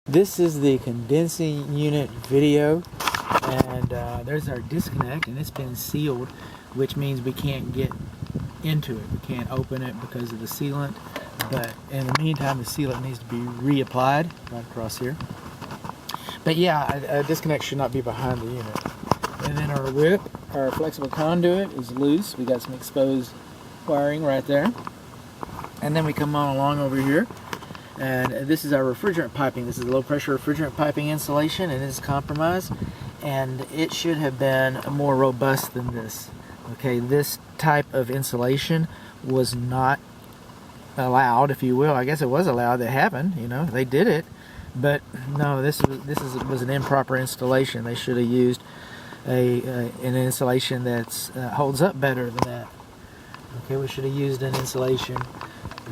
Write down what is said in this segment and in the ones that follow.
This is the condensing unit video, and there's our disconnect, and it's been sealed, which means we can't get into it. We can't open it because of the sealant, but in the meantime the sealant needs to be reapplied right across here. But yeah, a disconnect should not be behind the unit. And then our whip, our flexible conduit is loose. We got some exposed wiring right there. And then we come on along over here. And this is our refrigerant piping. This is low pressure refrigerant piping insulation, and it's compromised, and it should have been more robust than this. Okay, this type of insulation was not allowed, if you will. I guess it was allowed. It happened, you know, they did it, but no, this was an improper installation. They should have used an insulation that's holds up better than that. Okay, we should have used an insulation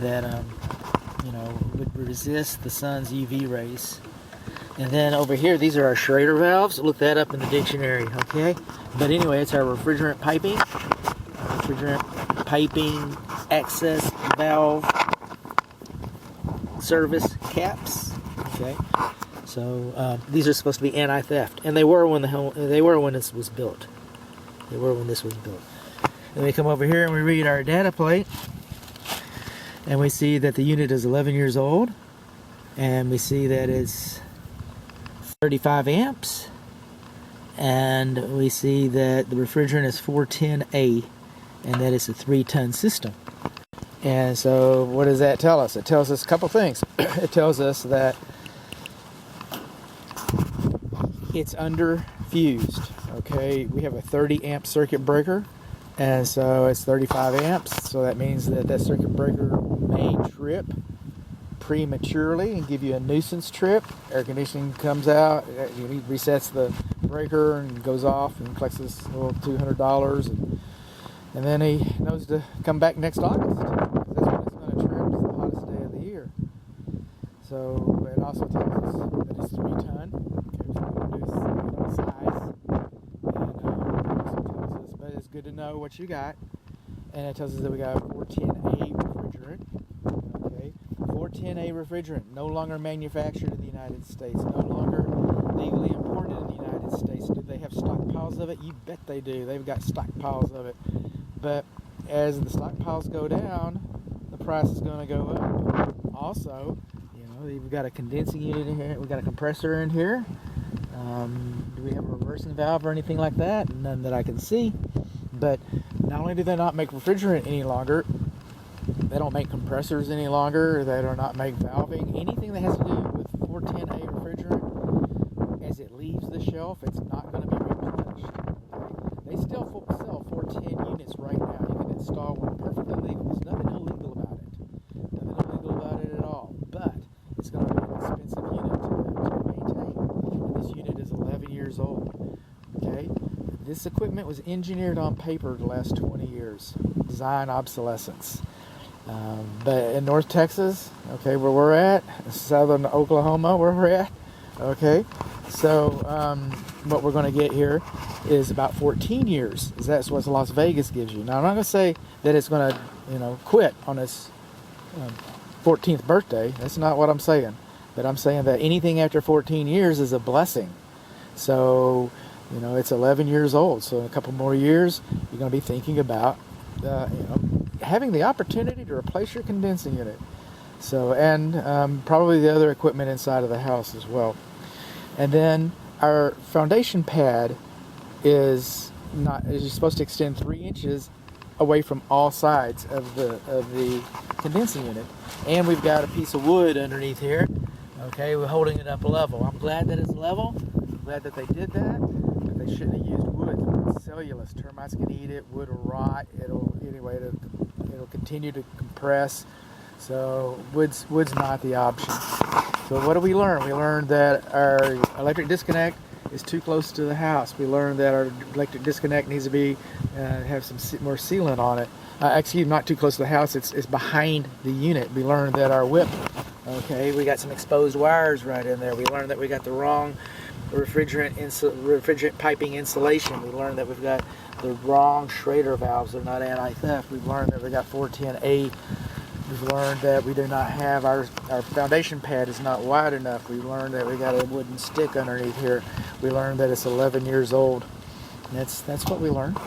that you know, would resist the sun's UV rays. And then over here, these are our Schrader valves. Look that up in the dictionary, okay? But anyway, it's our refrigerant piping. Access valve service caps. Okay, so these are supposed to be anti-theft, and they were when this was built. They were when this was built. Then we come over here and we read our data plate. And we see that the unit is 11 years old, and we see that it's 35 amps, and we see that the refrigerant is 410A, and that it's a 3-ton system. And so what does that tell us? It tells us a couple things. It tells us that it's underfused. Okay, we have a 30 amp circuit breaker, and so it's 35 amps, so that means that that circuit breaker may trip prematurely and give you a nuisance trip. Air conditioning comes out, he resets the breaker and goes off and collects this little $200, and then he knows to come back next August. That's when it's going to trip. It's the hottest day of the year. So it also tells us that it's 3 ton. Okay, so we'll reduce size. But it's good to know what you got, and it tells us that we got 410A refrigerant. Okay, 410A refrigerant, no longer manufactured in the United States, no longer legally imported in the United States. Do they have stockpiles of it? You bet they do. They've got stockpiles of it. But as the stockpiles go down, the price is going to go up. Also, you know, we've got a condensing unit in here. We've got a compressor in here. Do we have a reversing valve or anything like that? None that I can see. But not only do they not make refrigerant any longer, they don't make compressors any longer. They do not make valving. Anything that has to do with 410A refrigerant, as it leaves the shelf, it's not going to be replenished. They still sell 410 units right now. You can install one perfectly legal. There's nothing illegal about it. Nothing illegal about it at all. But it's going to be an expensive unit to maintain. And this unit is 11 years old. Okay? This equipment was engineered on paper the last 20 years. Design obsolescence. But in North Texas, okay, where we're at, southern Oklahoma, where we're at, okay, so what we're going to get here is about 14 years. That's what Las Vegas gives you. Now, I'm not going to say that it's going to, you know, quit on its 14th birthday. That's not what I'm saying. But I'm saying that anything after 14 years is a blessing. So, you know, it's 11 years old. So in a couple more years, you're going to be thinking about, you know, having the opportunity to replace your condensing unit. So, and probably the other equipment inside of the house as well. And then our foundation pad is supposed to extend 3 inches away from all sides of the condensing unit. And we've got a piece of wood underneath here. Okay, we're holding it up level. I'm glad that it's level. I'm glad that they did that. But they shouldn't have used wood. It's cellulose. Termites can eat it. Wood will rot. It'll continue to compress. So wood's not the option. So what do we learn? We learned that our electric disconnect is too close to the house. We learned that our electric disconnect needs to be have some more sealant on it. Actually, not too close to the house. It's behind the unit. We learned that our whip. Okay, we got some exposed wires right in there. We learned that we got the wrong refrigerant piping insulation. We learned that we've got the wrong Schrader valves. They're not anti-theft. We've learned that we got 410A We've learned that we do not have our foundation pad is not wide enough. We learned that we got a wooden stick underneath here. We learned that it's 11 years old. And that's what we learned.